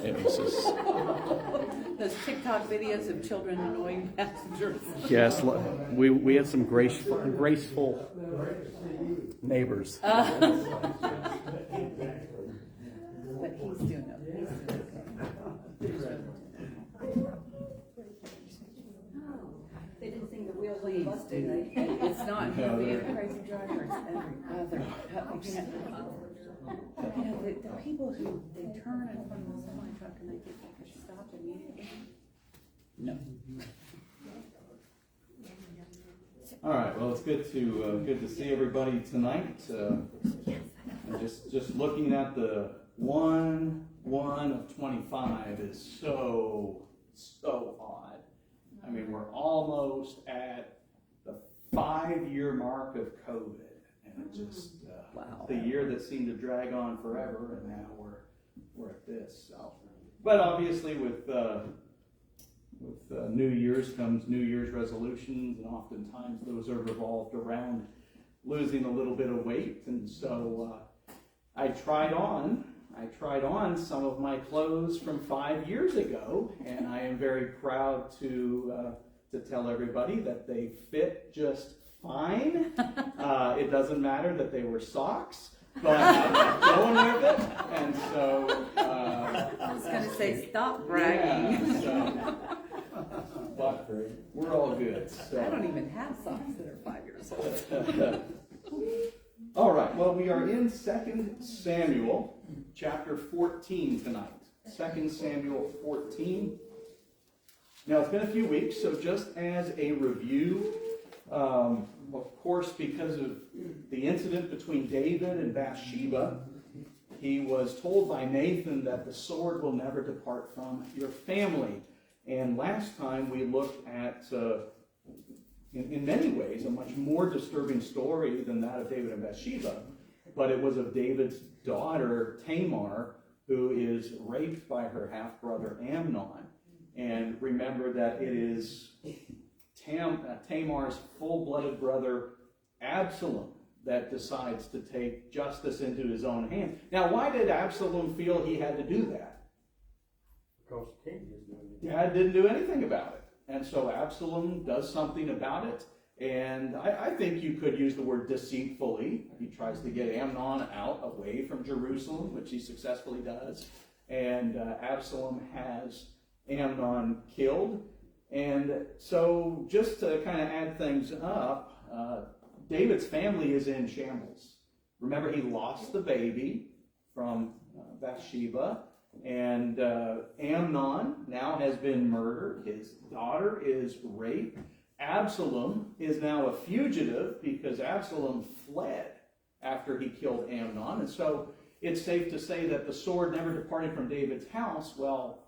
It was just... Those TikTok videos of children annoying passengers. Yes, we had some graceful neighbors. But he's doing okay. They didn't sing the wheels on the Please bus do. today. It's not him being a crazy driver. It's every other. The people who they turn in front of the semi truck and they get stopped immediately. No. All right. Well, it's good to see everybody tonight. Just looking at the 1/1 of 25 is so odd. I mean, we're almost at the 5-year mark of COVID, and it just Wow. the year that seemed to drag on forever, and now we're at this. So, but obviously with New Year's comes New Year's resolutions, and oftentimes those are revolved around losing a little bit of weight. And so I tried on some of my clothes from 5 years ago, and I am very proud to tell everybody that they fit just fine. It doesn't matter that they were socks, but I'm going with it. And so I was going to say, stop bragging. yeah, so, but we're all good. So. I don't even have socks that are 5 years old. All right, well, we are in 2 Samuel chapter 14 tonight. 2 Samuel 14. Now, it's been a few weeks, so just as a review, of course, because of the incident between David and Bathsheba, he was told by Nathan that the sword will never depart from your family. And last time we looked at, in many ways, a much more disturbing story than that of David and Bathsheba, but it was of David's daughter, Tamar, who is raped by her half-brother Amnon. And remember that it is Tamar's full-blooded brother, Absalom, that decides to take justice into his own hands. Now, why did Absalom feel he had to do that? Because the king is doing it. Dad didn't do anything about it. And so Absalom does something about it. And I think you could use the word deceitfully. He tries to get Amnon out away from Jerusalem, which he successfully does. And Absalom has Amnon killed. And so just to kind of add things up, David's family is in shambles. Remember, he lost the baby from Bathsheba. And Amnon now has been murdered. His daughter is raped. Absalom is now a fugitive because Absalom fled after he killed Amnon. And so it's safe to say that the sword never departed from David's house. Well,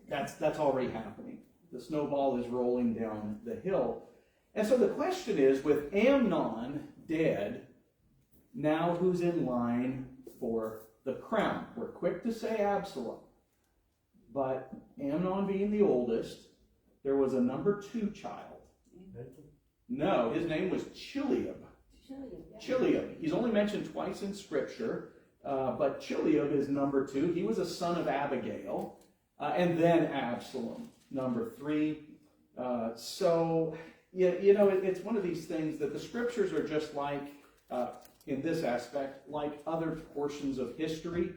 that's already happening. The snowball is rolling down the hill. And so the question is, with Amnon dead, now who's in line for the crown? We're quick to say Absalom. But Amnon being the oldest, there was a number 2 child. No, his name was Chileab. Chileab. He's only mentioned twice in Scripture, but Chileab is number 2. He was a son of Abigail. And then Absalom, number 3. So, it's one of these things that the Scriptures are just like, in this aspect, like other portions of history.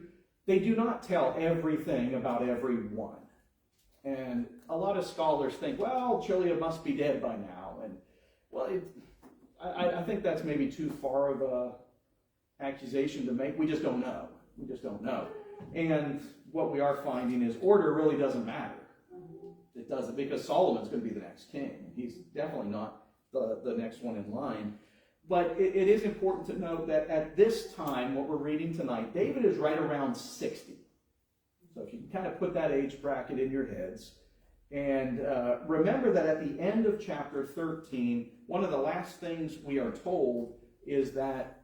They do not tell everything about everyone. And a lot of scholars think, well, Chileab must be dead by now. And, well, I think that's maybe too far of a accusation to make. We just don't know. And what we are finding is order really doesn't matter. It doesn't, because Solomon's going to be the next king. He's definitely not the next one in line. But it is important to note that at this time, what we're reading tonight, David is right around 60. So if you can kind of put that age bracket in your heads. And remember that at the end of chapter 13, one of the last things we are told is that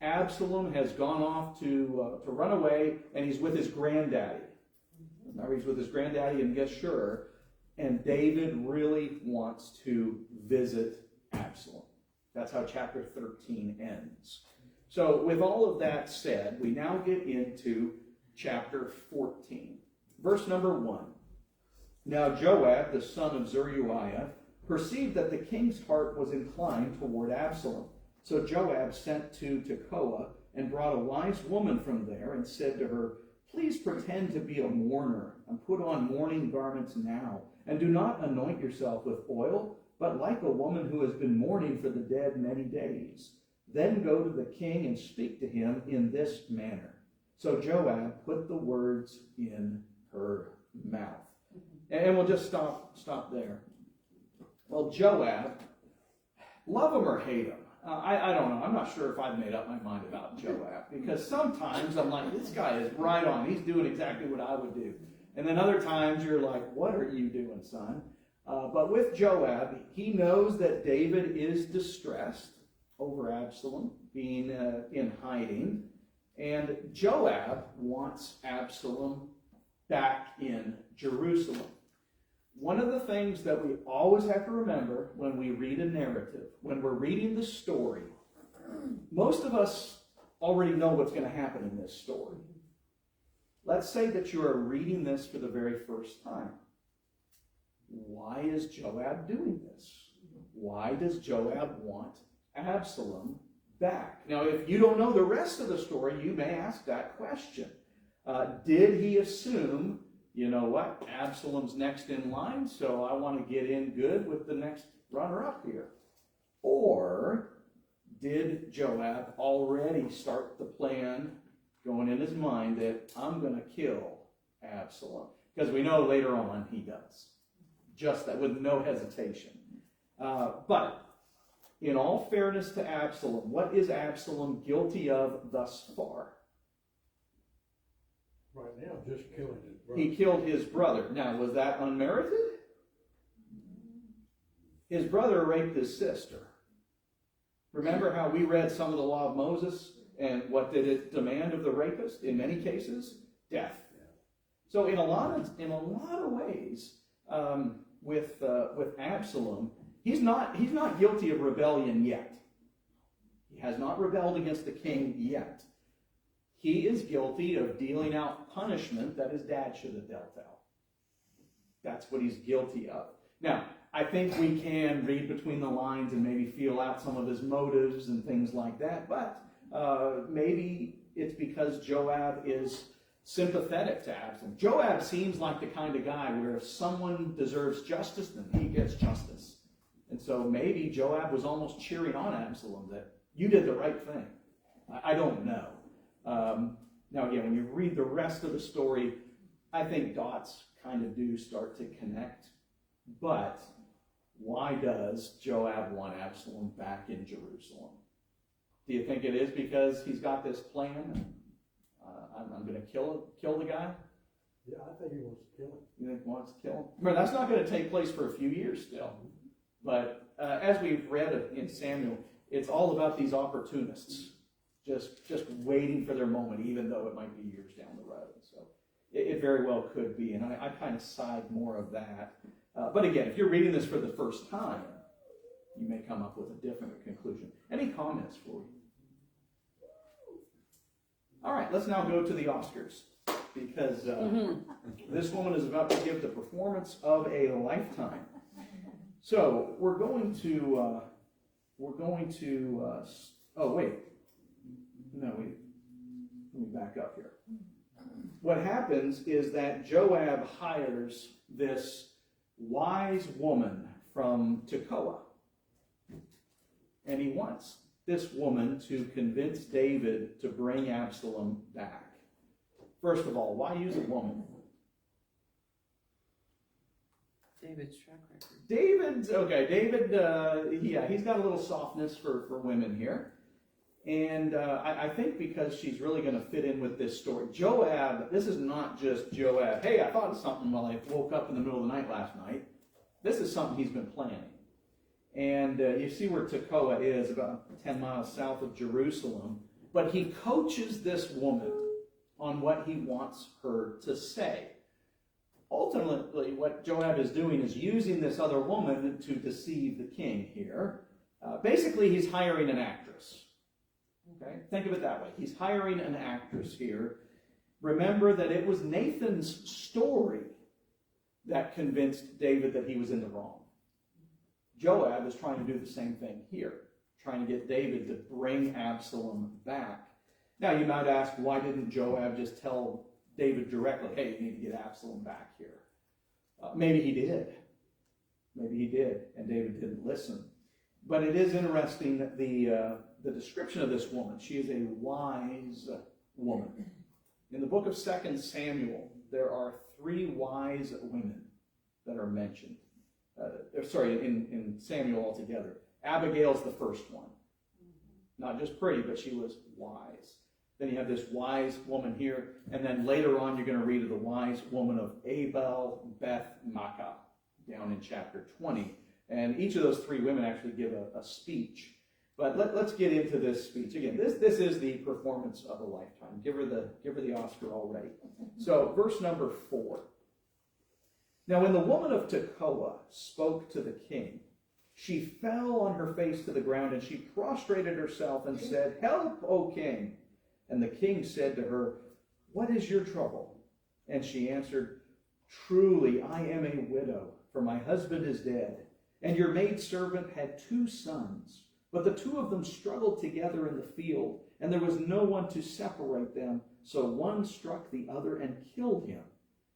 Absalom has gone off to run away, and he's with his granddaddy. Remember, he's with his granddaddy in Geshur, and David really wants to visit Absalom. That's how chapter 13 ends. So with all of that said, we now get into chapter 14. Verse number 1. Now Joab, the son of Zeruiah, perceived that the king's heart was inclined toward Absalom. So Joab sent to Tekoa and brought a wise woman from there and said to her, "Please pretend to be a mourner and put on mourning garments now, and do not anoint yourself with oil, but like a woman who has been mourning for the dead many days. Then go to the king and speak to him in this manner." So Joab put the words in her mouth. And we'll just stop there. Well, Joab, love him or hate him, I don't know. I'm not sure if I've made up my mind about Joab, because sometimes I'm like, this guy is right on. He's doing exactly what I would do. And then other times you're like, what are you doing, son? But with Joab, he knows that David is distressed over Absalom being in hiding. And Joab wants Absalom back in Jerusalem. One of the things that we always have to remember when we read a narrative, when we're reading the story, most of us already know what's going to happen in this story. Let's say that you are reading this for the very first time. Why is Joab doing this? Why does Joab want Absalom back? Now, if you don't know the rest of the story, you may ask that question. Did he assume, you know what, Absalom's next in line, so I want to get in good with the next runner-up here? Or did Joab already start the plan going in his mind that I'm going to kill Absalom? Because we know later on he does. Just that, with no hesitation. But in all fairness to Absalom, what is Absalom guilty of thus far? Right now, just killing his brother. He killed his brother. Now, was that unmerited? His brother raped his sister. Remember how we read some of the law of Moses, and what did it demand of the rapist? In many cases, death. So in a lot of ways, with Absalom, he's not guilty of rebellion yet. He has not rebelled against the king yet. He is guilty of dealing out punishment that his dad should have dealt out. That's what he's guilty of. Now, I think we can read between the lines and maybe feel out some of his motives and things like that, but maybe it's because Joab is sympathetic to Absalom. Joab seems like the kind of guy where if someone deserves justice, then he gets justice. And so maybe Joab was almost cheering on Absalom that you did the right thing. I don't know. Now again, when you read the rest of the story, I think dots kind of do start to connect. But why does Joab want Absalom back in Jerusalem? Do you think it is because he's got this plan? I'm going to kill the guy? Yeah, I think he wants to kill him. You think he wants to kill him? Remember, that's not going to take place for a few years still. But as we've read in Samuel, it's all about these opportunists. Just waiting for their moment, even though it might be years down the road. So it very well could be, and I kind of side more of that. But again, if you're reading this for the first time, you may come up with a different conclusion. Any comments for you? All right, let's now go to the Oscars, because this woman is about to give the performance of a lifetime. So we're going to oh wait. No, let me back up here. What happens is that Joab hires this wise woman from Tekoa. And he wants this woman to convince David to bring Absalom back. First of all, why use a woman? David's track record. David, he's got a little softness for women here. And I think because she's really going to fit in with this story. Joab, this is not just Joab, hey, I thought of something while I woke up in the middle of the night last night. This is something he's been planning. And you see where Tekoa is, about 10 miles south of Jerusalem. But he coaches this woman on what he wants her to say. Ultimately, what Joab is doing is using this other woman to deceive the king here. Basically, he's hiring an actress. Okay? Think of it that way. He's hiring an actress here. Remember that it was Nathan's story that convinced David that he was in the wrong. Joab is trying to do the same thing here, trying to get David to bring Absalom back. Now you might ask, why didn't Joab just tell David directly, hey, you need to get Absalom back here? Maybe he did. Maybe he did, and David didn't listen. But it is interesting that the description of this woman, she is a wise woman. In the book of 2 Samuel, there are 3 wise women that are mentioned. In Samuel altogether. Abigail's the first one. Not just pretty, but she was wise. Then you have this wise woman here, and then later on you're going to read of the wise woman of Abel Beth Makkah down in chapter 20. And each of those 3 women actually give a speech. But let's get into this speech. Again, this is the performance of a lifetime. Give her the Oscar already. So verse number 4. Now when the woman of Tekoa spoke to the king, she fell on her face to the ground, and she prostrated herself and said, "Help, O king!" And the king said to her, "What is your trouble?" And she answered, "Truly I am a widow, for my husband is dead, and your maidservant had 2 sons. But the 2 of them struggled together in the field, and there was no one to separate them. So one struck the other and killed him.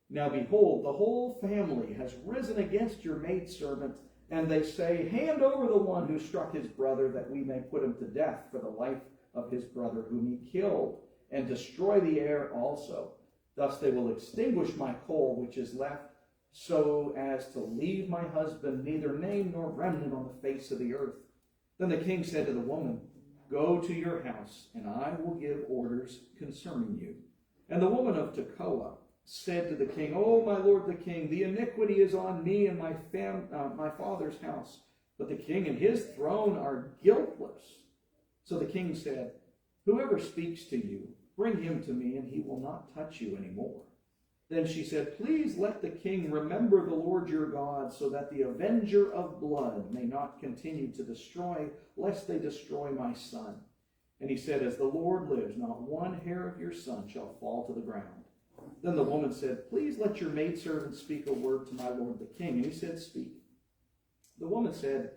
Now behold, the whole family has risen against your maidservant, and they say, 'Hand over the one who struck his brother, that we may put him to death for the life of his brother whom he killed, and destroy the heir also. Thus they will extinguish my coal which is left, so as to leave my husband neither name nor remnant on the face of the earth.' Then the king said to the woman, 'Go to your house, and I will give orders concerning you.' And the woman of Tekoa said to the king, 'O my lord the king, the iniquity is on me and my father's house, but the king and his throne are guiltless.' So the king said, 'Whoever speaks to you, bring him to me, and he will not touch you anymore.' Then she said, 'Please let the king remember the Lord your God, so that the avenger of blood may not continue to destroy, lest they destroy my son.' And he said, 'As the Lord lives, not one hair of your son shall fall to the ground.' Then the woman said, 'Please let your maidservant speak a word to my lord the king.' And he said, 'Speak.' The woman said,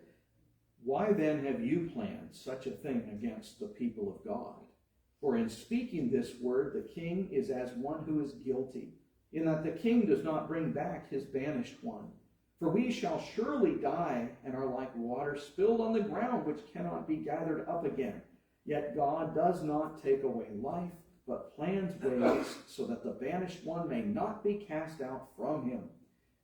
'Why then have you planned such a thing against the people of God? For in speaking this word, the king is as one who is guilty, in that the king does not bring back his banished one. For we shall surely die, and are like water spilled on the ground, which cannot be gathered up again. Yet God does not take away life, but plans ways, so that the banished one may not be cast out from him.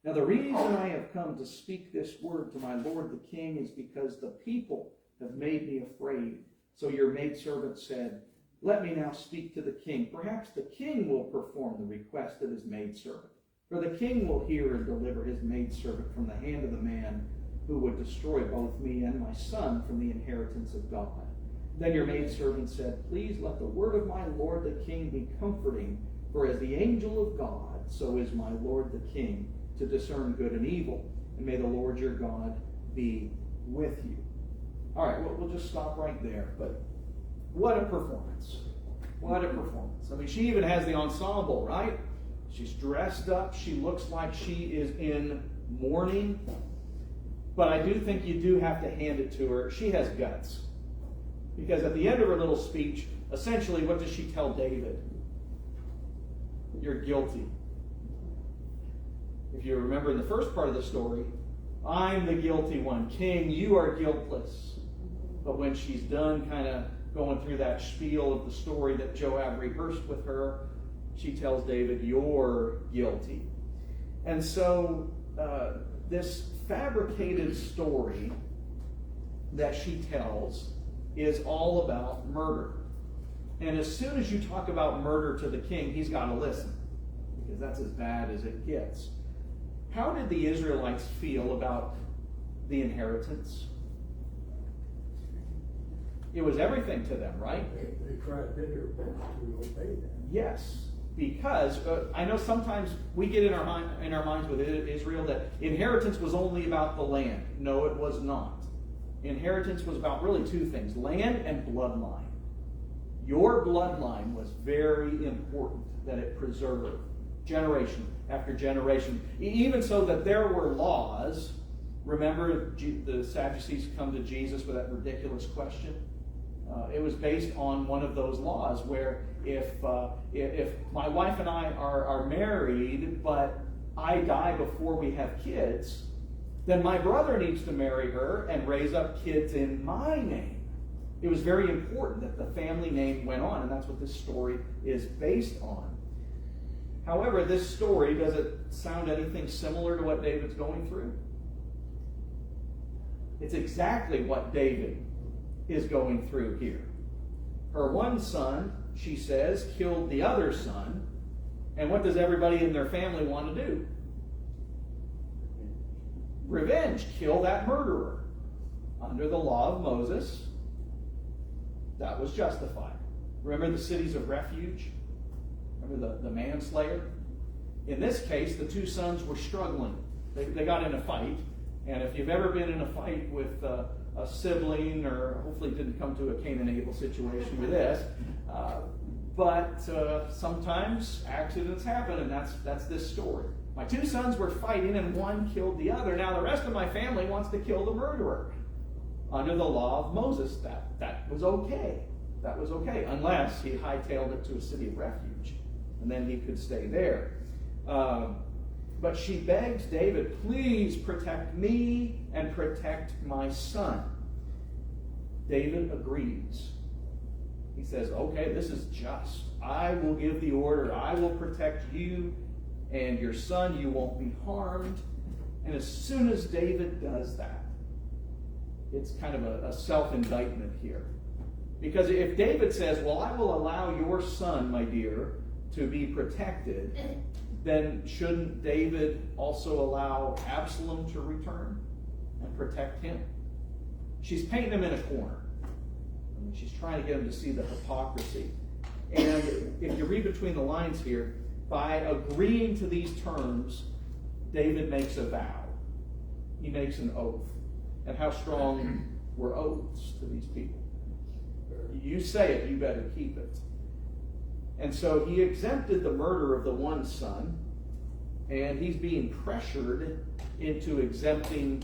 Now the reason I have come to speak this word to my lord the king is because the people have made me afraid. So your maidservant said, Let me now speak to the king. Perhaps the king will perform the request of his maidservant. For the king will hear and deliver his maidservant from the hand of the man who would destroy both me and my son from the inheritance of God. Then your maidservant said, Please let the word of my lord the king be comforting, for as the angel of God, so is my lord the king, to discern good and evil. And may the Lord your God be with you. All right, we'll just stop right there. But what a performance. What a performance. I mean, she even has the ensemble, right? She's dressed up. She looks like she is in mourning. But I do think you do have to hand it to her. She has guts. Because at the end of her little speech, essentially, what does she tell David? You're guilty. If you remember in the first part of the story, I'm the guilty one. King, you are guiltless. But when she's done kind of going through that spiel of the story that Joab rehearsed with her, she tells David, you're guilty. And so this fabricated story that she tells is all about murder. And as soon as you talk about murder to the king, he's got to listen, because that's as bad as it gets. How did the Israelites feel about the inheritance? It was everything to them, right? They tried their best to obey that. Yes, because I know sometimes we get in our minds with Israel that inheritance was only about the land. No, it was not. Inheritance was about really two things, land and bloodline. Your bloodline was very important that it preserved. Generation after generation. Even so that there were laws. Remember, the Sadducees come to Jesus with that ridiculous question? It was based on one of those laws where if my wife and I are married, but I die before we have kids, then my brother needs to marry her and raise up kids in my name. It was very important that the family name went on, and that's what this story is based on. However, this story, does it sound anything similar to what David's going through? It's exactly what David is going through here. Her one son, she says, killed the other son. And what does everybody in their family want to do? Revenge. Kill that murderer. Under the law of Moses, that was justified. Remember the cities of refuge? Remember the manslayer? In this case, the two sons were struggling. They got in a fight. And if you've ever been in a fight with a sibling, or hopefully it didn't come to a Cain and Abel situation with this, but sometimes accidents happen, and that's this story. My two sons were fighting, and one killed the other. Now the rest of my family wants to kill the murderer. Under the law of Moses, that was okay. That was okay, unless he hightailed it to a city of refuge, and then he could stay there. But she begs David, please protect me and protect my son. David agrees. He says, okay, this is just. I will give the order. I will protect you and your son. You won't be harmed. And as soon as David does that, it's kind of a self-indictment here. Because if David says, well, I will allow your son, my dear, to be protected, then shouldn't David also allow Absalom to return and protect him? She's painting him in a corner. I mean, she's trying to get him to see the hypocrisy. And if you read between the lines here, by agreeing to these terms, David makes a vow. He makes an oath. And how strong were oaths to these people? You say it, you better keep it. And so he exempted the murder of the one son, and he's being pressured into exempting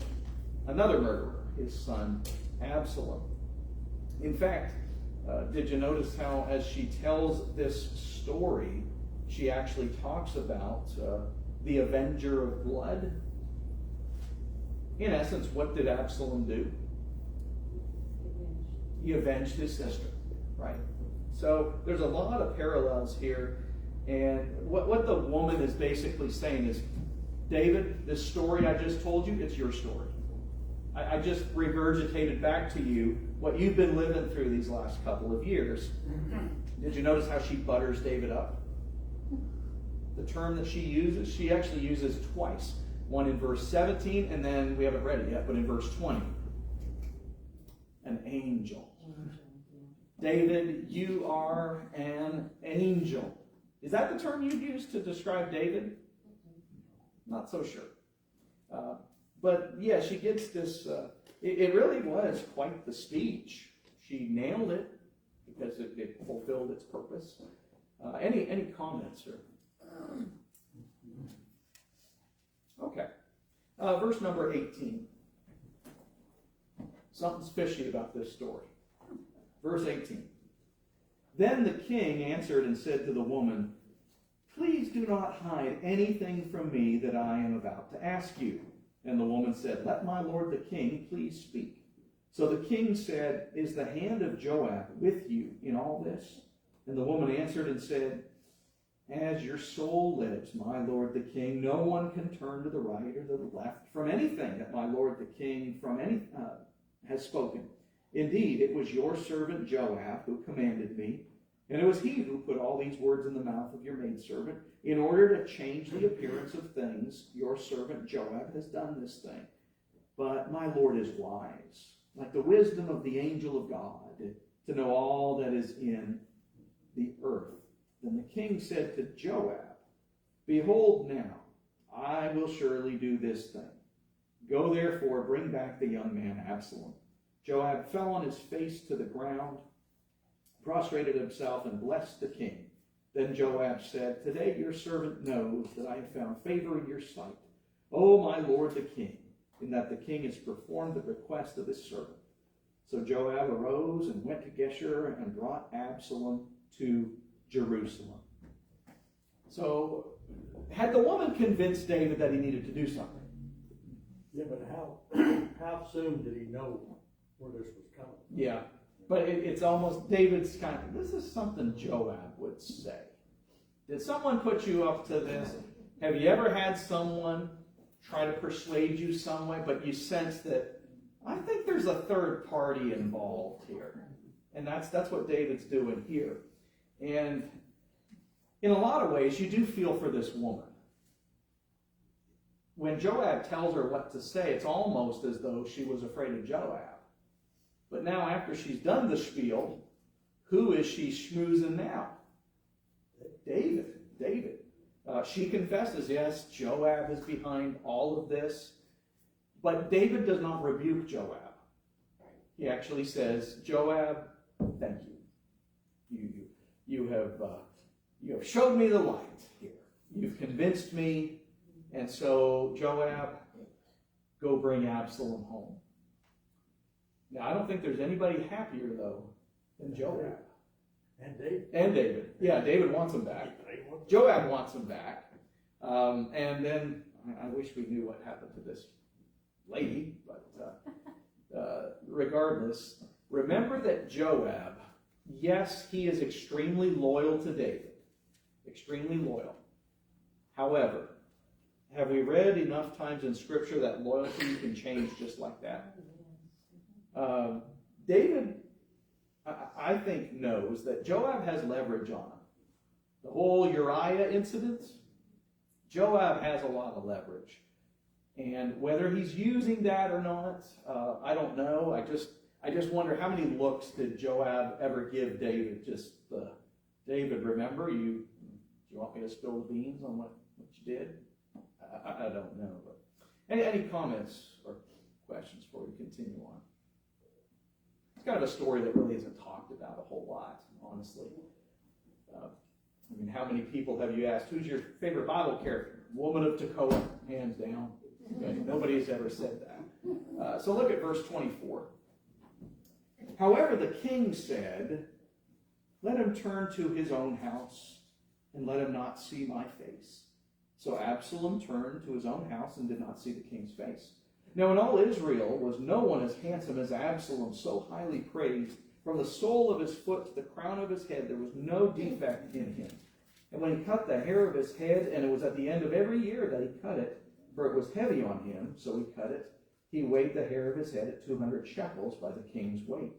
another murderer, his son Absalom. In fact, did you notice how, as she tells this story, she actually talks about the avenger of blood? In essence, what did Absalom do? He avenged his sister, right? So there's a lot of parallels here. And what the woman is basically saying is, David, this story I just told you, it's your story. I just regurgitated back to you what you've been living through these last couple of years. Did you notice how she butters David up? The term that she uses, she actually uses twice. One in verse 17, and then we haven't read it yet, but in verse 20. An angel. David, you are an angel. Is that the term you use to describe David? Not so sure. But yeah, she gets this, it really was quite the speech. She nailed it because it fulfilled its purpose. Any comments, sir? Okay. Verse number 18. Something's fishy about this story. Verse 18. Then the king answered and said to the woman, please do not hide anything from me that I am about to ask you. And the woman said, let my lord the king please speak. So the king said, is the hand of Joab with you in all this? And the woman answered and said, as your soul lives, my lord the king, no one can turn to the right or the left from anything that my lord the king has spoken. Indeed, it was your servant Joab who commanded me, and it was he who put all these words in the mouth of your maidservant, in order to change the appearance of things. Your servant Joab has done this thing. But my Lord is wise, like the wisdom of the angel of God, to know all that is in the earth. Then the king said to Joab, behold now, I will surely do this thing. Go therefore, bring back the young man Absalom. Joab fell on his face to the ground, prostrated himself, and blessed the king. Then Joab said, "Today your servant knows that I have found favor in your sight, O my lord the king, in that the king has performed the request of his servant." So Joab arose and went to Geshur and brought Absalom to Jerusalem. So, had the woman convinced David that he needed to do something? Yeah, but how soon did he know where this was coming? Yeah, but it's almost, David's kind of, this is something Joab would say. Did someone put you up to this? Have you ever had someone try to persuade you some way, but you sense that, I think there's a third party involved here. And that's what David's doing here. And in a lot of ways, you do feel for this woman. When Joab tells her what to say, it's almost as though she was afraid of Joab. But now, after she's done the spiel, who is she schmoozing now? David. She confesses, yes, Joab is behind all of this. But David does not rebuke Joab. He actually says, "Joab, thank you. You have showed me the light here. You've convinced me. And so, Joab, go bring Absalom home." Now, I don't think there's anybody happier, though, than Joab. And David. And David. Yeah, David wants him back. Joab wants him back. And then, I wish we knew what happened to this lady, but regardless, remember that Joab, yes, he is extremely loyal to David. Extremely loyal. However, have we read enough times in Scripture that loyalty can change just like that? David, I think, knows that Joab has leverage on him. The whole Uriah incident, Joab has a lot of leverage. And whether he's using that or not, I don't know. I just wonder, how many looks did Joab ever give David? Just the, "David, remember, do you want me to spill the beans on what you did?" I don't know. But any comments or questions before we continue on? It's kind of a story that really isn't talked about a whole lot, honestly. How many people have you asked, who's your favorite Bible character? Woman of Tekoa, hands down. Okay, nobody has ever said that. So look at verse 24. "However, the king said, 'Let him turn to his own house, and let him not see my face.' So Absalom turned to his own house and did not see the king's face. Now in all Israel was no one as handsome as Absalom, so highly praised. From the sole of his foot to the crown of his head, there was no defect in him. And when he cut the hair of his head, and it was at the end of every year that he cut it, for it was heavy on him, so he cut it, he weighed the hair of his head at 200 shekels by the king's weight.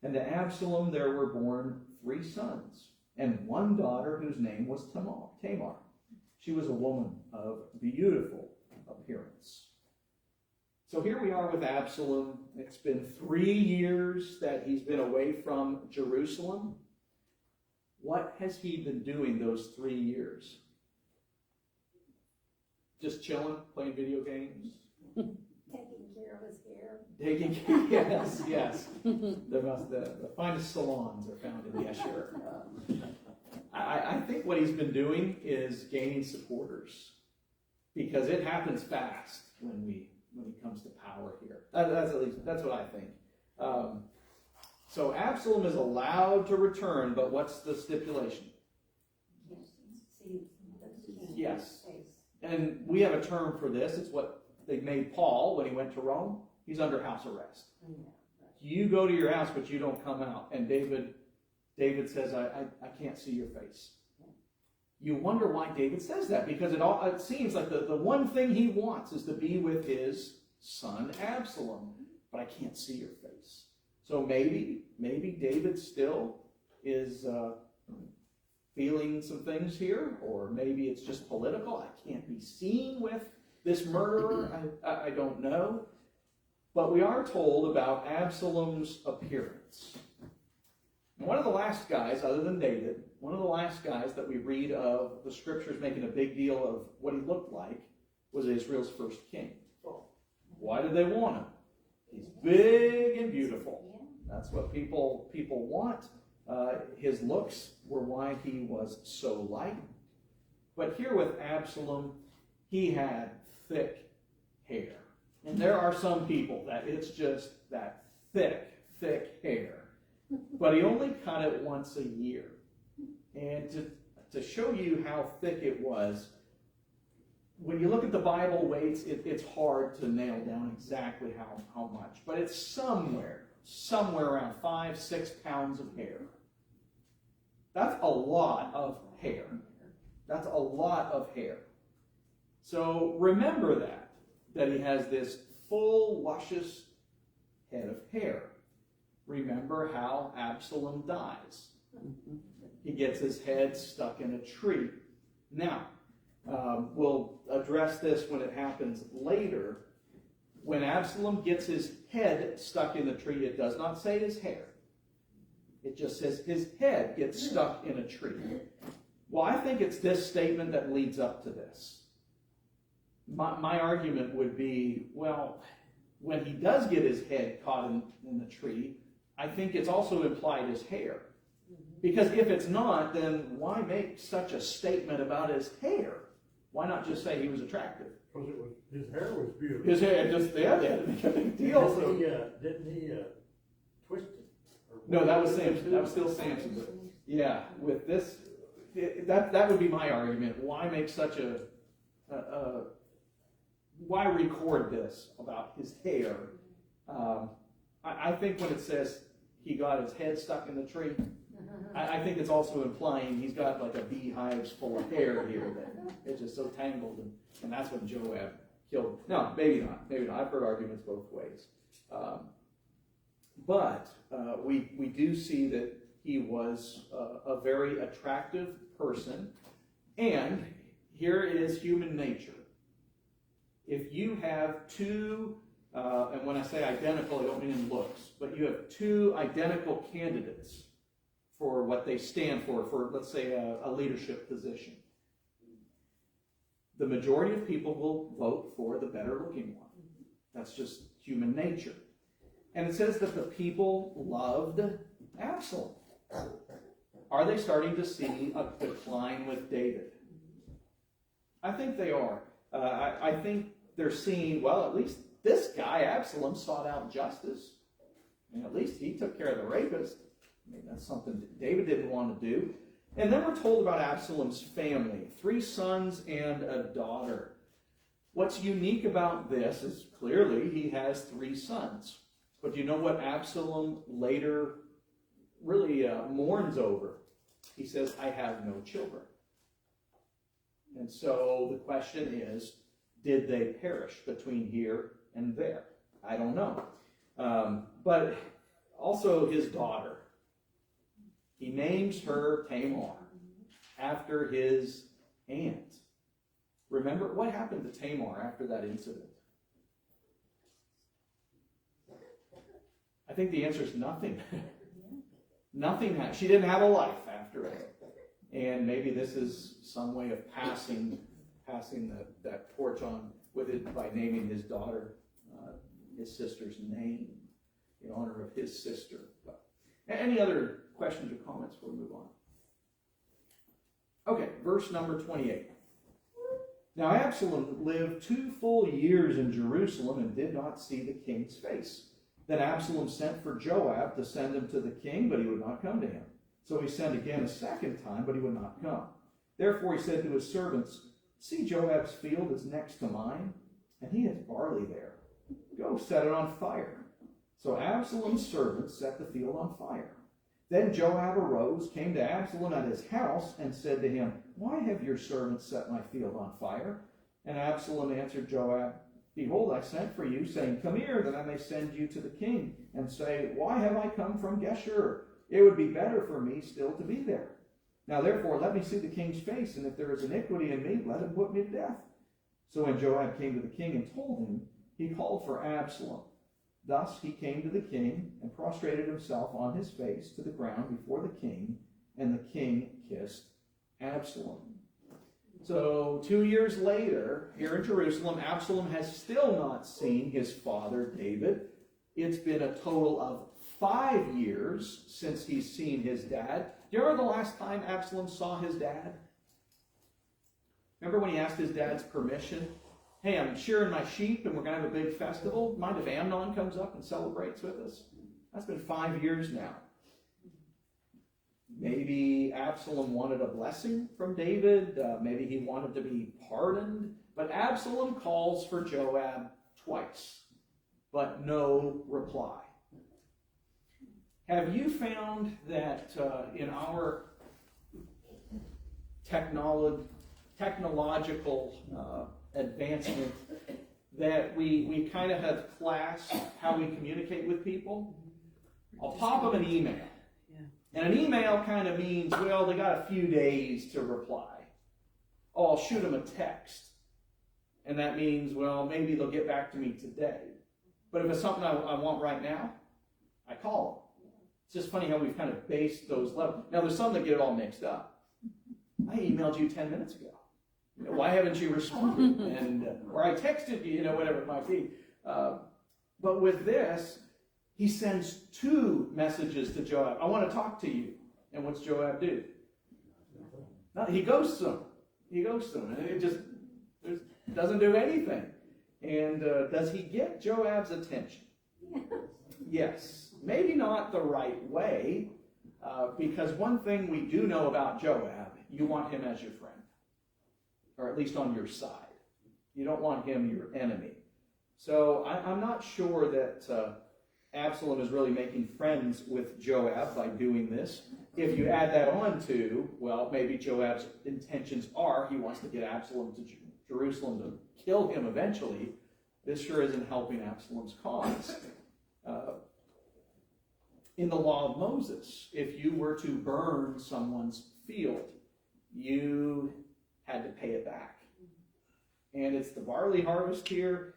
And to Absalom there were born 3 sons, and 1 daughter whose name was Tamar. She was a woman of beautiful appearance." So here we are with Absalom. It's been 3 years that he's been away from Jerusalem. What has he been doing those 3 years? Just chilling, playing video games? Taking care of his hair. Taking care, yes. The finest salons are found in Geshur. I think what he's been doing is gaining supporters, because it happens fast when he comes to power here. That's what I think. So Absalom is allowed to return, but what's the stipulation? Yes. And we have a term for this. It's what they made Paul when he went to Rome. He's under house arrest. You go to your house, but you don't come out. And David says, I can't see your face. You wonder why David says that, because it seems like the one thing he wants is to be with his son Absalom, but I can't see your face. So maybe David still is feeling some things here, or maybe it's just political. I can't be seen with this murderer. I don't know. But we are told about Absalom's appearance. And one of the last guys, other than David, one of the last guys that we read of the scriptures making a big deal of what he looked like was Israel's first king. Why did they want him? He's big and beautiful. That's what people want. His looks were why he was so liked. But here with Absalom, he had thick hair. And there are some people that it's just that thick hair. But he only cut it once a year. And to show you how thick it was, when you look at the Bible weights, it's hard to nail down exactly how much. But it's somewhere around 5-6 pounds of hair. That's a lot of hair. That's a lot of hair. So remember that he has this full, luscious head of hair. Remember how Absalom dies. He gets his head stuck in a tree. Now, we'll address this when it happens later. When Absalom gets his head stuck in the tree, it does not say his hair. It just says his head gets stuck in a tree. Well, I think it's this statement that leads up to this. My argument would be, well, when he does get his head caught in the tree, I think it's also implied his hair. Because if it's not, then why make such a statement about his hair? Why not just say he was attractive? Because his hair was beautiful. His hair, they had to make a big deal. Didn't he twist it? No, that was Samson. That was still Samson. But yeah, with this, that would be my argument. Why make such why record this about his hair? I think when it says he got his head stuck in the tree, I think it's also implying he's got like a beehives full of hair here that it's just so tangled, and that's when Joab killed. No, maybe not. Maybe not. I've heard arguments both ways. But we do see that he was a very attractive person, and here is human nature. If you have two, and when I say identical, I don't mean in looks, but you have two identical candidates for what they stand for let's say, a leadership position. The majority of people will vote for the better looking one. That's just human nature. And it says that the people loved Absalom. Are they starting to see a decline with David? I think they are. I think they're seeing, well, at least this guy, Absalom, sought out justice. And at least he took care of the rapist. I mean, that's something that David didn't want to do. And then we're told about Absalom's family, 3 sons and a daughter. What's unique about this is clearly he has 3 sons. But do you know what Absalom later really mourns over? He says, I have no children. And so the question is, did they perish between here and there? I don't know. But also his daughter. He names her Tamar after his aunt. Remember, what happened to Tamar after that incident? I think the answer is nothing. Nothing happened. She didn't have a life after it. And maybe this is some way of passing that torch on with it by naming his daughter, his sister's name, in honor of his sister. But any other questions or comments before we move on? Okay, verse number 28. Now Absalom lived 2 full years in Jerusalem and did not see the king's face. Then Absalom sent for Joab to send him to the king, but he would not come to him. So he sent again a second time, but he would not come. Therefore he said to his servants, see, Joab's field is next to mine, and he has barley there. Go set it on fire. So Absalom's servants set the field on fire. Then Joab arose, came to Absalom at his house, and said to him, why have your servants set my field on fire? And Absalom answered Joab, behold, I sent for you, saying, come here, that I may send you to the king, and say, why have I come from Geshur? It would be better for me still to be there. Now therefore let me see the king's face, and if there is iniquity in me, let him put me to death. So when Joab came to the king and told him, he called for Absalom. Thus he came to the king and prostrated himself on his face to the ground before the king, and the king kissed Absalom. So 2 years later, here in Jerusalem, Absalom has still not seen his father David. It's been a total of 5 years since he's seen his dad. Do you remember the last time Absalom saw his dad? Remember when he asked his dad's permission? Hey, I'm shearing my sheep and we're going to have a big festival. Mind if Amnon comes up and celebrates with us? That's been 5 years now. Maybe Absalom wanted a blessing from David. Maybe he wanted to be pardoned. But Absalom calls for Joab twice, but no reply. Have you found that in our technological advancement that we kind of have classed how we communicate with people? I'll pop them an email. And an email kind of means, well, they got a few days to reply. Oh, I'll shoot them a text. And that means, well, maybe they'll get back to me today. But if it's something I want right now, I call them. It's just funny how we've kind of based those levels. Now, there's some that get it all mixed up. I emailed you 10 minutes ago. Why haven't you responded? And or I texted you, whatever it might be. But with this, he sends 2 messages to Joab. I want to talk to you. And what's Joab do? No, he ghosts them. And it just doesn't do anything. And does he get Joab's attention? Yes. Maybe not the right way, because one thing we do know about Joab, you want him as your friend, or at least on your side. You don't want him your enemy. So I'm not sure that Absalom is really making friends with Joab by doing this. If you add that on to, well, maybe Joab's intentions are he wants to get Absalom to Jerusalem to kill him eventually, this sure isn't helping Absalom's cause. In the law of Moses, if you were to burn someone's field, you had to pay it back. And it's the barley harvest here.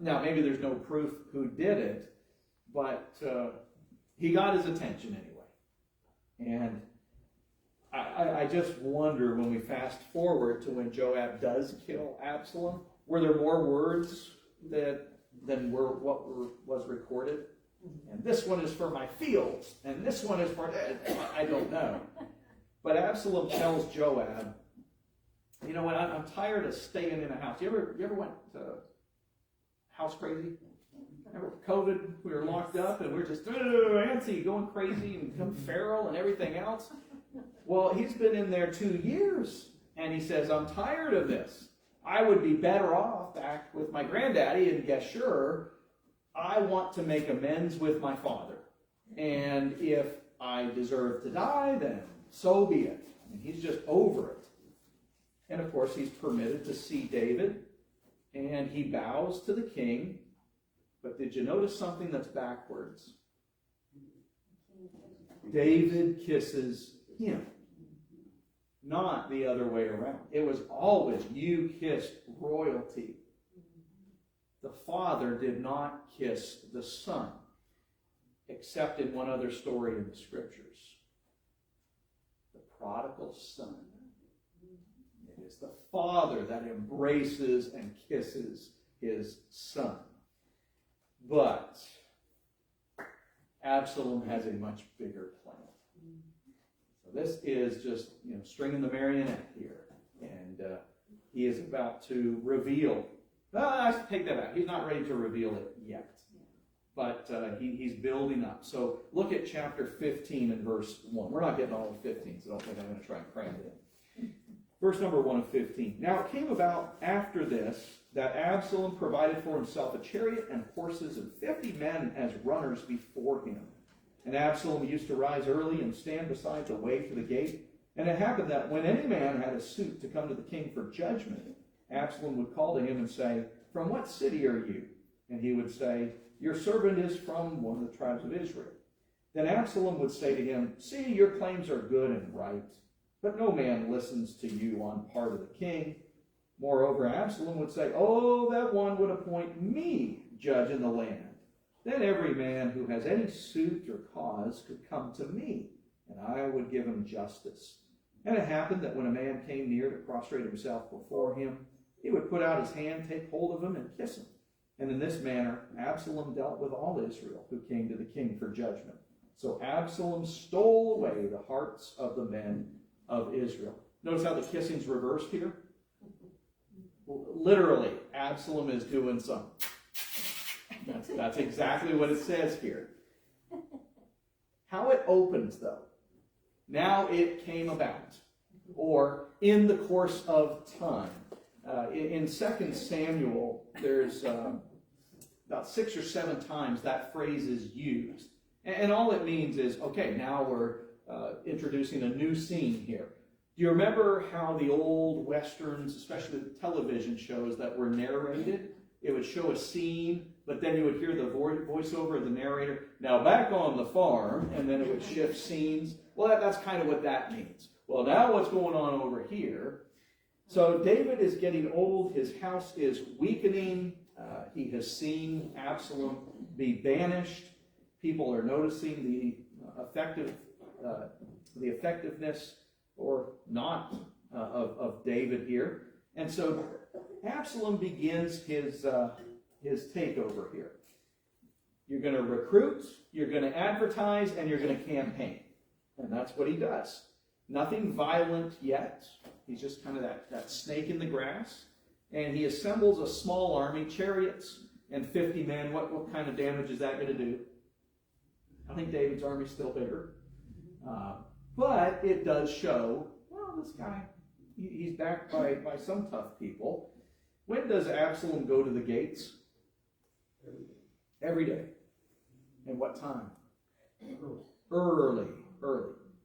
Now, maybe there's no proof who did it, but he got his attention anyway. And I just wonder when we fast forward to when Joab does kill Absalom, were there more words than what was recorded? And this one is for my fields, and this one is for... I don't know. But Absalom tells Joab, you know what, I'm tired of staying in a house. You ever went house crazy? Remember COVID, we were locked up and we were just antsy, going crazy and become feral and everything else. Well, he's been in there 2 years and he says, I'm tired of this. I would be better off back with my granddaddy and Geshur. I want to make amends with my father. And if I deserve to die, then so be it. And he's just over it. And of course, he's permitted to see David and he bows to the king. But did you notice something that's backwards? David kisses him, not the other way around. It was always you kissed royalty. The father did not kiss the son, except in one other story in the scriptures. The prodigal son. It is the father that embraces and kisses his son. But Absalom has a much bigger plan. So this is just stringing the marionette here. And he is about to reveal. I take that back. He's not ready to reveal it yet. But he's building up. So look at chapter 15 and verse 1. We're not getting all of 15, so don't think I'm going to try and cram it in. Verse number 1 of 15. Now it came about after this that Absalom provided for himself a chariot and horses and 50 men as runners before him. And Absalom used to rise early and stand beside the way to the gate. And it happened that when any man had a suit to come to the king for judgment, Absalom would call to him and say, From what city are you? And he would say, Your servant is from one of the tribes of Israel. Then Absalom would say to him, See, your claims are good and right, but no man listens to you on part of the king. Moreover, Absalom would say, Oh, that one would appoint me judge in the land. Then every man who has any suit or cause could come to me, and I would give him justice. And it happened that when a man came near to prostrate himself before him, he would put out his hand, take hold of him, and kiss him. And in this manner, Absalom dealt with all Israel who came to the king for judgment. So Absalom stole away the hearts of the men of Israel. Notice how the kissing's reversed here? Literally, Absalom is doing something. That's exactly what it says here. How it opens, though. Now it came about, or in the course of time. In 2 Samuel, there's about 6 or 7 times that phrase is used. And all it means is, okay, now we're introducing a new scene here. Do you remember how the old westerns, especially the television shows that were narrated, it would show a scene, but then you would hear the voiceover of the narrator, now back on the farm, and then it would shift scenes. Well, that's kind of what that means. Well, now what's going on over here? So David is getting old, his house is weakening, he has seen Absalom be banished. People are noticing the effectiveness or not of David here. And so Absalom begins his takeover here. You're going to recruit, you're going to advertise, and you're going to campaign. And that's what he does. Nothing violent yet. He's just kind of that snake in the grass. And he assembles a small army, chariots, and 50 men. What kind of damage is that going to do? I think David's army's still bigger. But it does show, well, this guy, he's backed by some tough people. When does Absalom go to the gates? Every day. And what time? Early.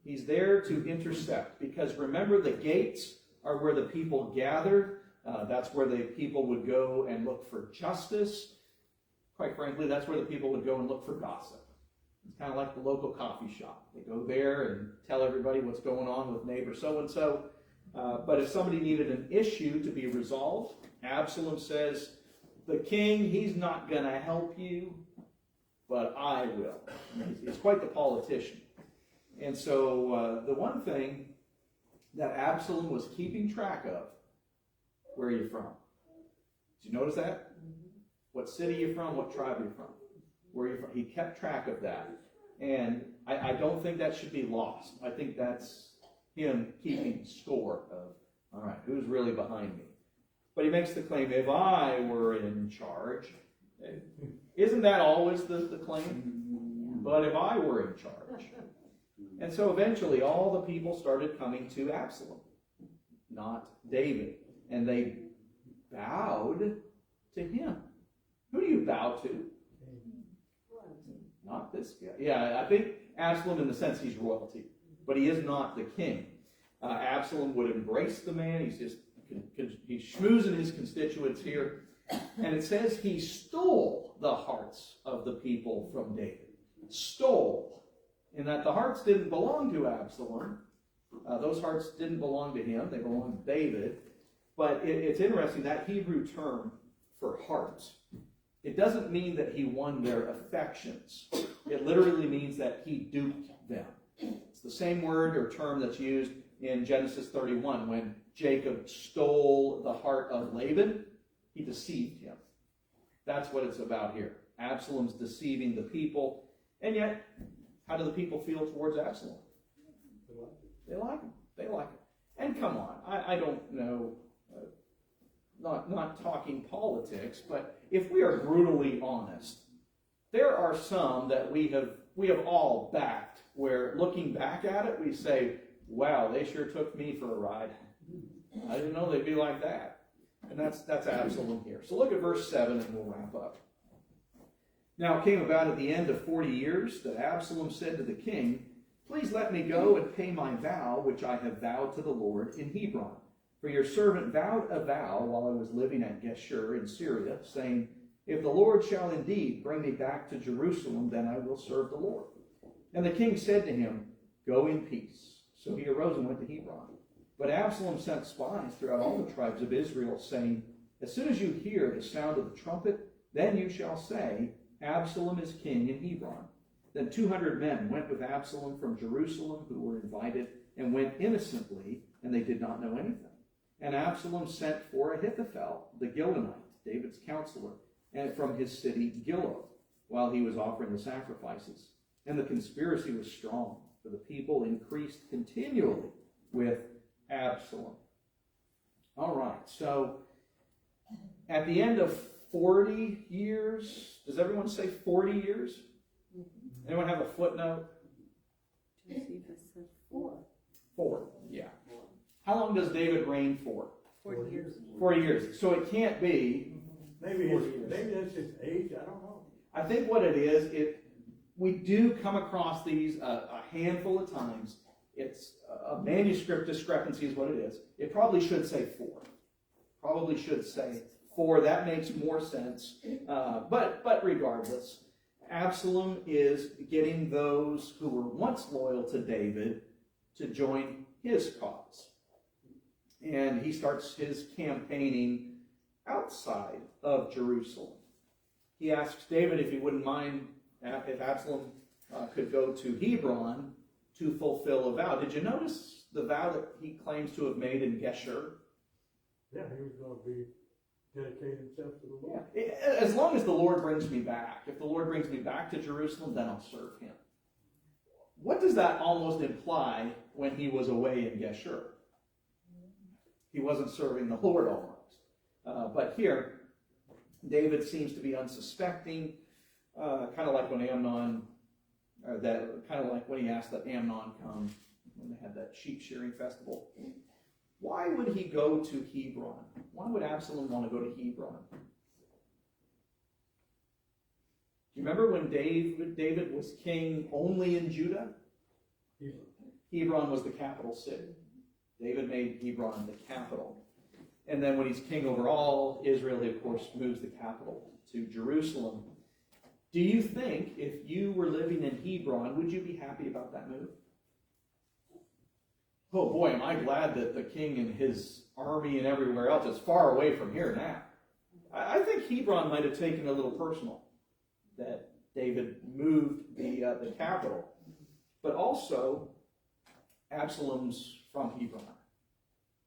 He's there to intercept. Because remember, the gates are where the people gather. That's where the people would go and look for justice. Quite frankly, that's where the people would go and look for gossip. It's kind of like the local coffee shop. They go there and tell everybody what's going on with neighbor so-and-so. But if somebody needed an issue to be resolved, Absalom says, the king, he's not going to help you, but I will. He's quite the politician. And so the one thing that Absalom was keeping track of, where are you from? Did you notice that? What city you're from, what tribe you're from, where you're from. He kept track of that. And I don't think that should be lost. I think that's him keeping score of, all right, who's really behind me? But he makes the claim, if I were in charge, isn't that always the claim? But if I were in charge. And so eventually all the people started coming to Absalom, not David. And they bowed to him. Who do you bow to? Not this guy. Yeah, I think Absalom, in the sense he's royalty, but he is not the king. Absalom would embrace the man. He's schmoozing his constituents here. And it says he stole the hearts of the people from David. Stole. In that the hearts didn't belong to Absalom. Those hearts didn't belong to him. They belonged to David. But it's interesting, that Hebrew term for hearts, it doesn't mean that he won their affections. It literally means that he duped them. It's the same word or term that's used in Genesis 31 when Jacob stole the heart of Laban. He deceived him. That's what it's about here. Absalom's deceiving the people. And yet, how do the people feel towards Absalom? They like him. They like him. And come on, I don't know, not talking politics, but if we are brutally honest, there are some that we have all backed, where looking back at it, we say, wow, they sure took me for a ride. I didn't know they'd be like that. And that's Absalom here. So look at verse 7 and we'll wrap up. Now it came about at the end of 40 years that Absalom said to the king, please let me go and pay my vow, which I have vowed to the Lord in Hebron. For your servant vowed a vow while I was living at Geshur in Syria, saying, if the Lord shall indeed bring me back to Jerusalem, then I will serve the Lord. And the king said to him, go in peace. So he arose and went to Hebron. But Absalom sent spies throughout all the tribes of Israel, saying, as soon as you hear the sound of the trumpet, then you shall say, Absalom is king in Hebron. Then 200 men went with Absalom from Jerusalem who were invited, and went innocently, and they did not know anything. And Absalom sent for Ahithophel, the Gilonite, David's counselor, and from his city Gilo, while he was offering the sacrifices. And the conspiracy was strong, for the people increased continually with Absalom. All right, so at the end of 40 years, does everyone say 40 years? Anyone have a footnote? 4, yeah. How long does David reign for? 40 years. 40 years. So it can't be. Maybe that's his age, I don't know. I think what it is, we do come across these a handful of times. It's a manuscript discrepancy is what it is. It probably should say 4. Probably should say 4. That makes more sense. But regardless, Absalom is getting those who were once loyal to David to join his cause. And he starts his campaigning outside of Jerusalem. He asks David if he wouldn't mind if Absalom could go to Hebron to fulfill a vow. Did you notice the vow that he claims to have made in Geshur? Yeah, he was going to be dedicate himself to the Lord. Yeah. As long as the Lord brings me back. If the Lord brings me back to Jerusalem, then I'll serve him. What does that almost imply when he was away in Geshur? He wasn't serving the Lord almost. But here, David seems to be unsuspecting, kind of like when Amnon, kind of like when he asked that Amnon come when they had that sheep shearing festival. Why would he go to Hebron? Why would Absalom want to go to Hebron? Do you remember when David was king only in Judah? Hebron was the capital city. David made Hebron the capital. And then when he's king over all Israel, he of course moves the capital to Jerusalem. Do you think if you were living in Hebron, would you be happy about that move? Oh boy, am I glad that the king and his army and everywhere else is far away from here now. I think Hebron might have taken a little personal that David moved the capital. But also, Absalom's from Hebron.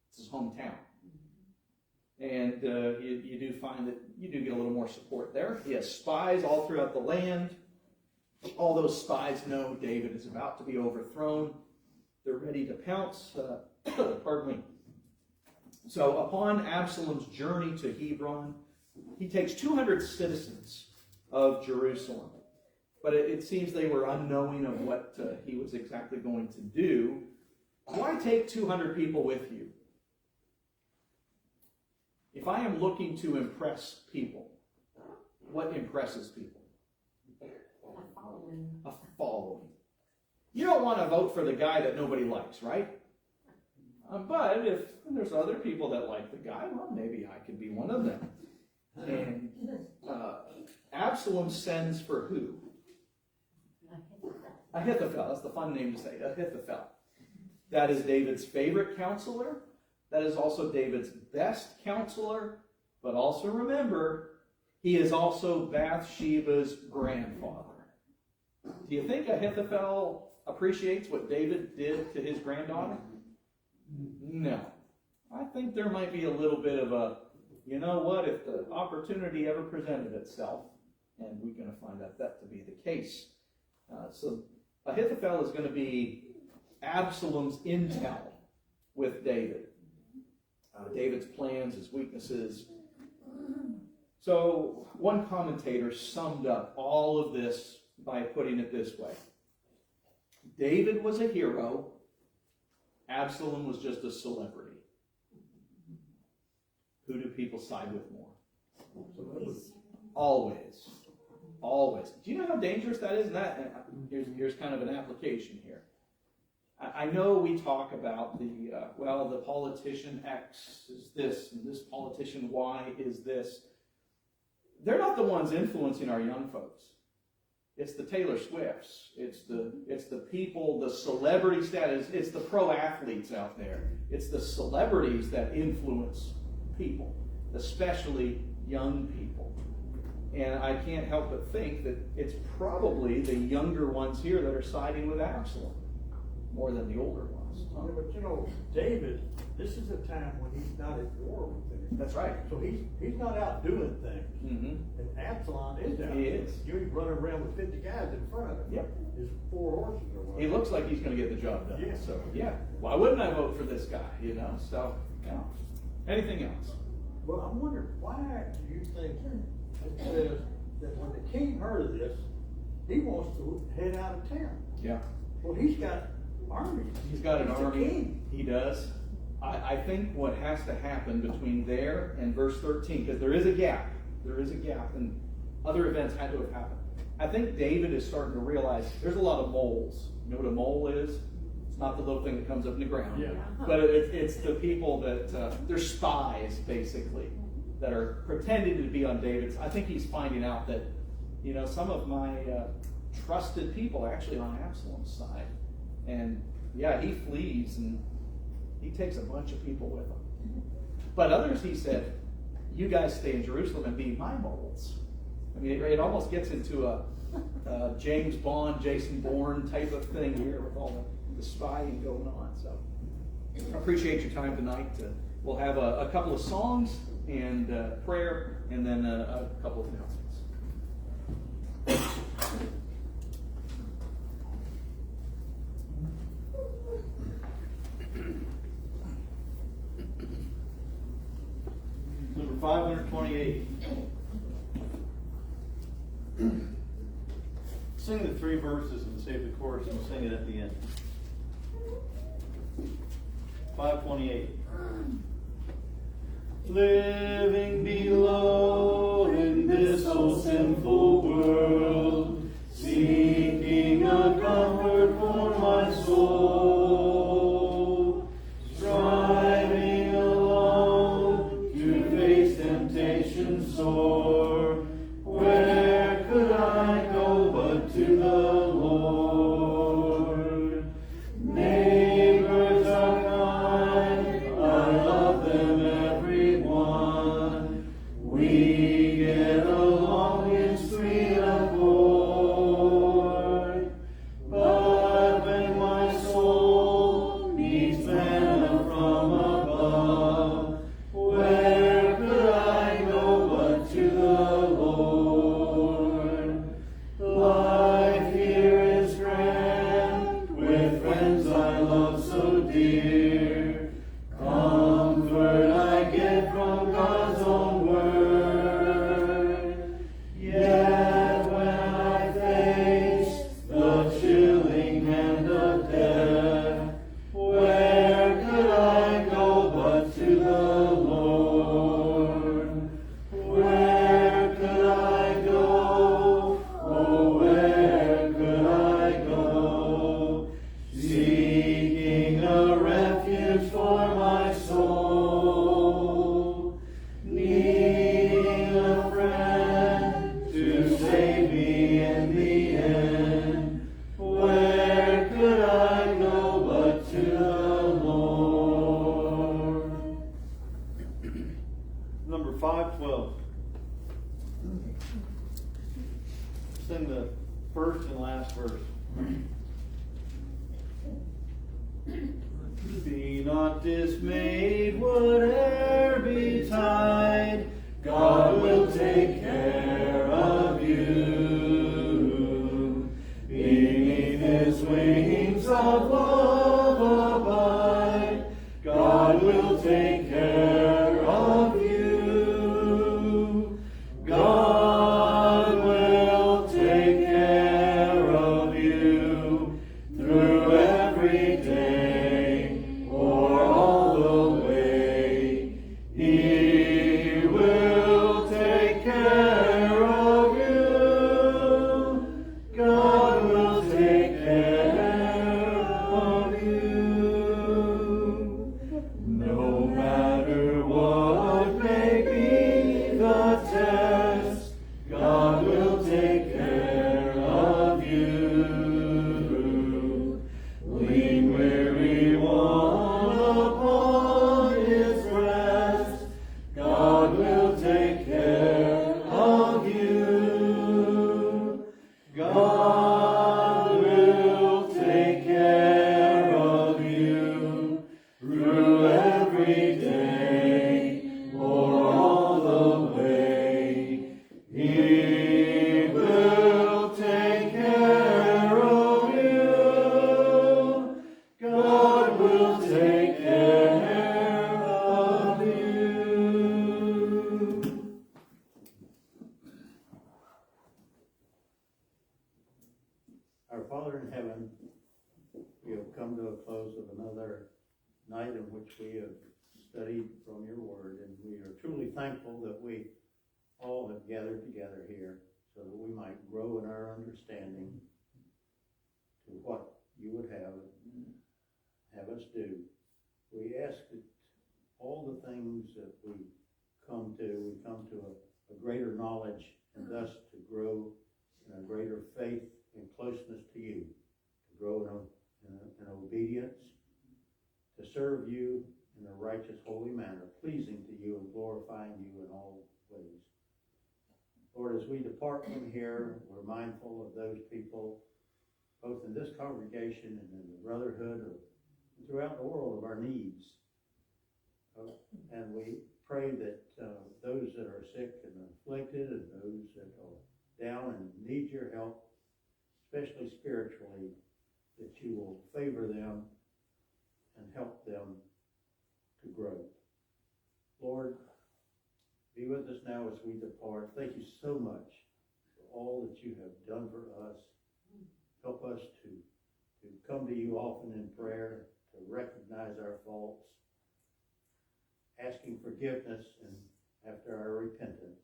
It's his hometown. And you do find that you do get a little more support there. He has spies all throughout the land. All those spies know David is about to be overthrown. They're ready to pounce. Pardon me. So upon Absalom's journey to Hebron, he takes 200 citizens of Jerusalem. But it seems they were unknowing of what he was exactly going to do. Why take 200 people with you? If I am looking to impress people, what impresses people? A following. You don't want to vote for the guy that nobody likes, right? But if there's other people that like the guy, well, maybe I could be one of them. And Absalom sends for who? Ahithophel. That's the fun name to say. Ahithophel. That is David's favorite counselor. That is also David's best counselor. But also remember, he is also Bathsheba's grandfather. Do you think Ahithophel appreciates what David did to his granddaughter? No. I think there might be a little bit of a, you know what, if the opportunity ever presented itself, and we're going to find out that to be the case. So Ahithophel is going to be Absalom's intel with David. David's plans, his weaknesses. So one commentator summed up all of this by putting it this way. David was a hero. Absalom was just a celebrity. Who do people side with more? Always. Always. Do you know how dangerous that is? Here's kind of an application here. I know we talk about the politician X is this, and this politician Y is this. They're not the ones influencing our young folks. It's the Taylor Swifts. It's the people, the celebrity status. It's the pro athletes out there. It's the celebrities that influence people, especially young people. And I can't help but think that it's probably the younger ones here that are siding with Absalom more than the older ones. Yeah, but you know, David, this is a time when he's not at war with That's right. So he's not out doing things. Mm-hmm. And Absalom is out. He is. You're running around with 50 guys in front of him. Yep. His 4 horses or whatever. He looks like he's gonna get the job done. Yeah. So, yeah, why wouldn't I vote for this guy, you know? So, yeah. Anything else? Well, I wonder, why do you think it says that when the king heard of this, he wants to head out of town? Yeah. Well, he's got armies. He's got an He's the army. king. He does. I think what has to happen between there and verse 13, because there is a gap, and other events had to have happened. I think David is starting to realize there's a lot of moles. You know what a mole is? It's not the little thing that comes up in the ground. Yeah. But it's the people that, they're spies, basically, that are pretending to be on David's. I think he's finding out that, you know, some of my trusted people are actually on Absalom's side. And, yeah, he flees and he takes a bunch of people with him. But others, he said, you guys stay in Jerusalem and be my moles. I mean, it almost gets into a James Bond, Jason Bourne type of thing here with all the spying going on. So I appreciate your time tonight. We'll have a couple of songs and prayer, and then a couple of announcements. Number 528. Sing the 3 verses and save the chorus and sing it at the end. 528. Living below in this so sinful world, seeking a comfort for my soul, striving alone to face temptation sore. Where could I go but to the Lord? Neighbors are kind, I love them everyone. We get along in sweet accord. But when my soul needs manna from above, where could I go but to the Lord? Life here is grand, with friends I love so dear. Comfort I get from God's own word. Yet when I face the chilling hand of death, where could I go but to the Lord? Where could I go? Oh, where could I go? Seeking a refuge for my soul, needing a friend to save me in the end. Where could I go but to the Lord? Number 512. Sing the first and last verse. Be not dismayed, whate'er betide, God will take care of you. Beneath His wings of love abide, God will take care of you. God will take care of you through every day or all the way. He will take care of you. God will take care of you. No matter what may be the test, God will take care of you. Lean weary one upon His breast, God will take care of you. God will take care of you through every day or Our Father in heaven, we have come to a close of another night in which we have studied from your word, and we are truly thankful that we all have gathered together here so that we might grow in our understanding to what you would have us do. We ask that all the things that we come to a greater knowledge, and thus to grow in a greater faith and closeness to you, to grow in obedience, to serve you in a righteous, holy manner, pleasing to you and glorifying you in all ways. Lord, as we depart from here, we're mindful of those people, both in this congregation and in the brotherhood and throughout the world, of our needs. And we pray that those that are sick and afflicted, and those that are down and need your help, especially spiritually, that you will favor them and help them to grow. Lord, be with us now as we depart. Thank you so much for all that you have done for us. Help us to come to you often in prayer, to recognize our faults, asking forgiveness and after our repentance.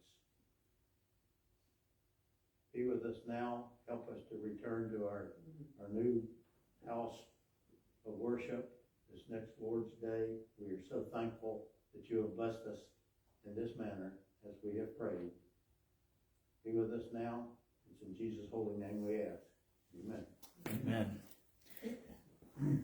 Be with us now. Help us to return to our new house of worship this next Lord's Day. We are so thankful that you have blessed us in this manner as we have prayed. Be with us now. It's in Jesus' holy name we ask. Amen. Amen.